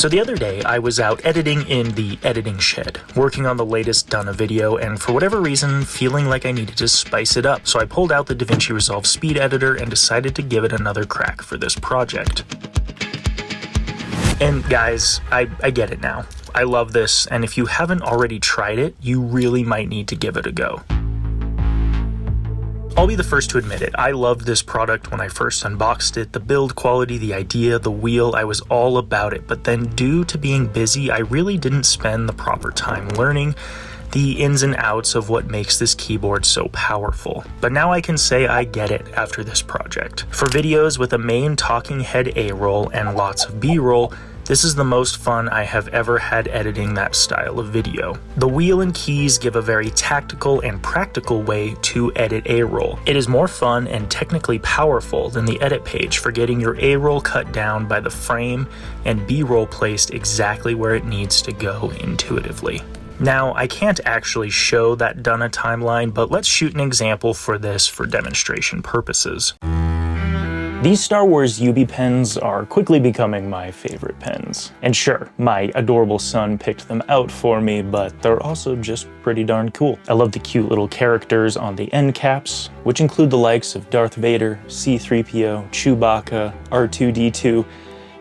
So the other day, I was out editing in the editing shed, working on the latest Donna video, and for whatever reason, feeling like I needed to spice it up. So I pulled out the DaVinci Resolve Speed Editor and decided to give it another crack for this project. And guys, I get it now. I love this, and if you haven't already tried it, you really might need to give it a go. I'll be the first to admit it, I loved this product when I first unboxed it. The build quality, the idea, the wheel, I was all about it. But then due to being busy, I really didn't spend the proper time learning the ins and outs of what makes this keyboard so powerful. But now I can say I get it after this project. For videos with a main talking head A-roll and lots of B-roll, this is the most fun I have ever had editing that style of video. The wheel and keys give a very tactical and practical way to edit A-roll. It is more fun and technically powerful than the edit page for getting your A-roll cut down by the frame and B-roll placed exactly where it needs to go intuitively. Now, I can't actually show that Donna timeline, but let's shoot an example for this for demonstration purposes. These Star Wars UB pens are quickly becoming my favorite pens. And sure, my adorable son picked them out for me, but they're also just pretty darn cool. I love the cute little characters on the end caps, which include the likes of Darth Vader, C-3PO, Chewbacca, R2-D2,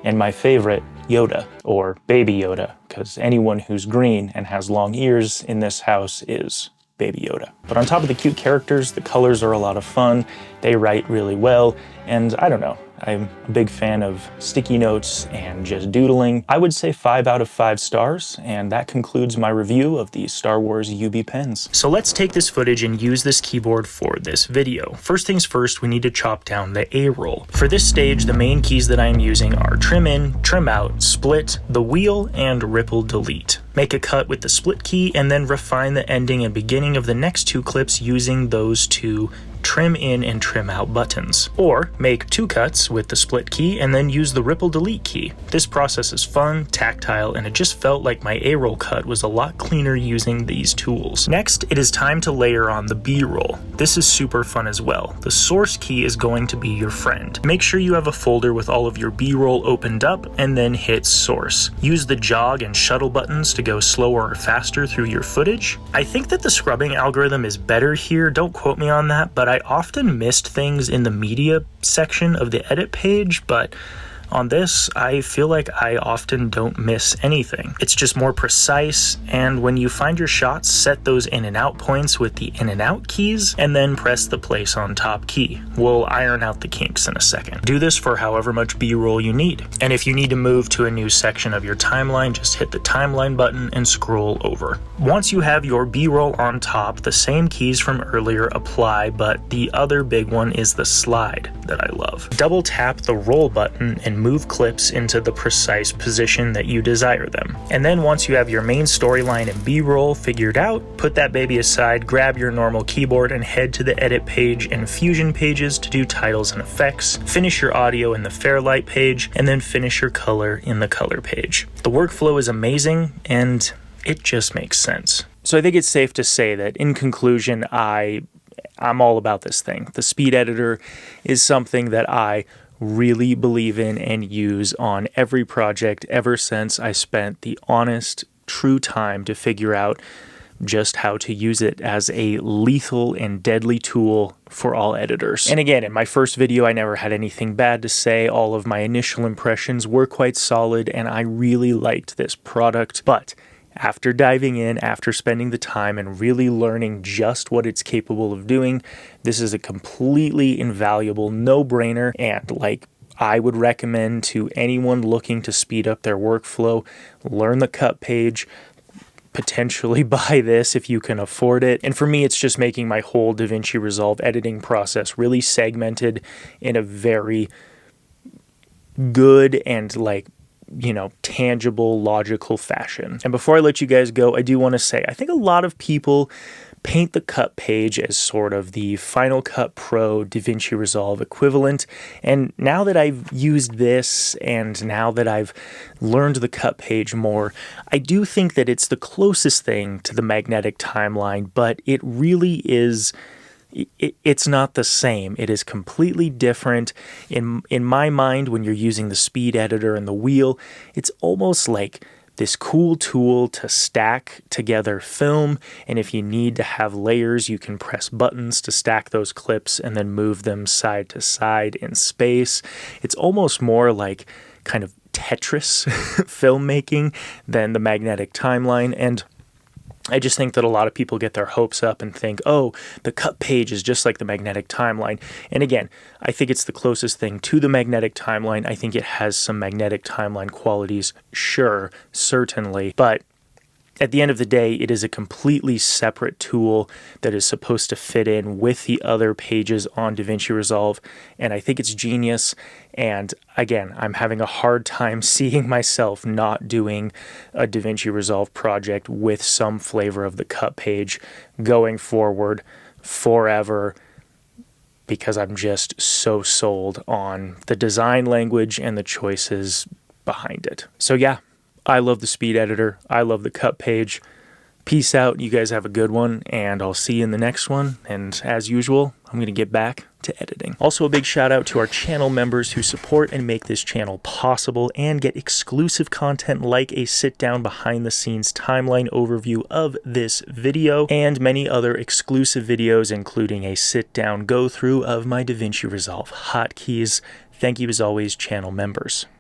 and my favorite, Yoda, or Baby Yoda, because anyone who's green and has long ears in this house is Baby Yoda. But on top of the cute characters, the colors are a lot of fun, they write really well, and I don't know, I'm a big fan of sticky notes and just doodling. I would say 5 out of 5 stars, and that concludes my review of the Star Wars UB pens. So let's take this footage and use this keyboard for this video. First things first, we need to chop down the A-roll. For this stage, the main keys that I am using are trim in, trim out, split, the wheel, and ripple delete. Make a cut with the split key and then refine the ending and beginning of the next 2 clips using those 2 trim in and trim out buttons. Or make 2 cuts with the split key and then use the ripple delete key. This process is fun, tactile, and it just felt like my A-roll cut was a lot cleaner using these tools. Next, it is time to layer on the B-roll. This is super fun as well. The source key is going to be your friend. Make sure you have a folder with all of your B-roll opened up and then hit source. Use the jog and shuttle buttons to go slower or faster through your footage. I think that the scrubbing algorithm is better here, don't quote me on that, but I often missed things in the media section of the edit page, but on this, I feel like I often don't miss anything. It's just more precise, and when you find your shots, set those in and out points with the in and out keys, and then press the place on top key. We'll iron out the kinks in a second. Do this for however much B-roll you need. And if you need to move to a new section of your timeline, just hit the timeline button and scroll over. Once you have your B-roll on top, the same keys from earlier apply, but the other big one is the slide that I love. Double tap the roll button and move clips into the precise position that you desire them. And then once you have your main storyline and B-roll figured out, put that baby aside, grab your normal keyboard and head to the edit page and fusion pages to do titles and effects, finish your audio in the Fairlight page, and then finish your color in the color page. The workflow is amazing and it just makes sense. So I think it's safe to say that in conclusion, I'm all about this thing. The speed editor is something that I really believe in and use on every project ever since I spent the honest, true time to figure out just how to use it as a lethal and deadly tool for all editors. And again, in my first video, I never had anything bad to say. All of my initial impressions were quite solid, and I really liked this product. But after diving in, after spending the time and really learning just what it's capable of doing, this is a completely invaluable no-brainer, and like I would recommend to anyone looking to speed up their workflow, learn the cut page, potentially buy this if you can afford it. And for me, it's just making my whole DaVinci Resolve editing process really segmented in a very good and tangible, logical fashion. And before I let you guys go, I do want to say, I think a lot of people paint the cut page as sort of the Final Cut Pro DaVinci Resolve equivalent. And now that I've used this and now that I've learned the cut page more, I do think that it's the closest thing to the magnetic timeline, but it really is it's not the same. It is completely different. In my mind, when you're using the speed editor and the wheel, it's almost like this cool tool to stack together film. And if you need to have layers, you can press buttons to stack those clips and then move them side to side in space. It's almost more like kind of Tetris filmmaking than the magnetic timeline. And I just think that a lot of people get their hopes up and think, oh, the cut page is just like the magnetic timeline. And again, I think it's the closest thing to the magnetic timeline. I think it has some magnetic timeline qualities, sure, certainly. But at the end of the day, it is a completely separate tool that is supposed to fit in with the other pages on DaVinci Resolve. And I think it's genius. And again, I'm having a hard time seeing myself not doing a DaVinci Resolve project with some flavor of the cut page going forward forever, because I'm just so sold on the design language and the choices behind it. So yeah, I love the speed editor. I love the cut page. Peace out. You guys have a good one, and I'll see you in the next one. And as usual, I'm going to get back to editing. Also, a big shout out to our channel members who support and make this channel possible and get exclusive content like a sit-down behind-the-scenes timeline overview of this video and many other exclusive videos, including a sit-down go-through of my DaVinci Resolve hotkeys. Thank you as always, channel members.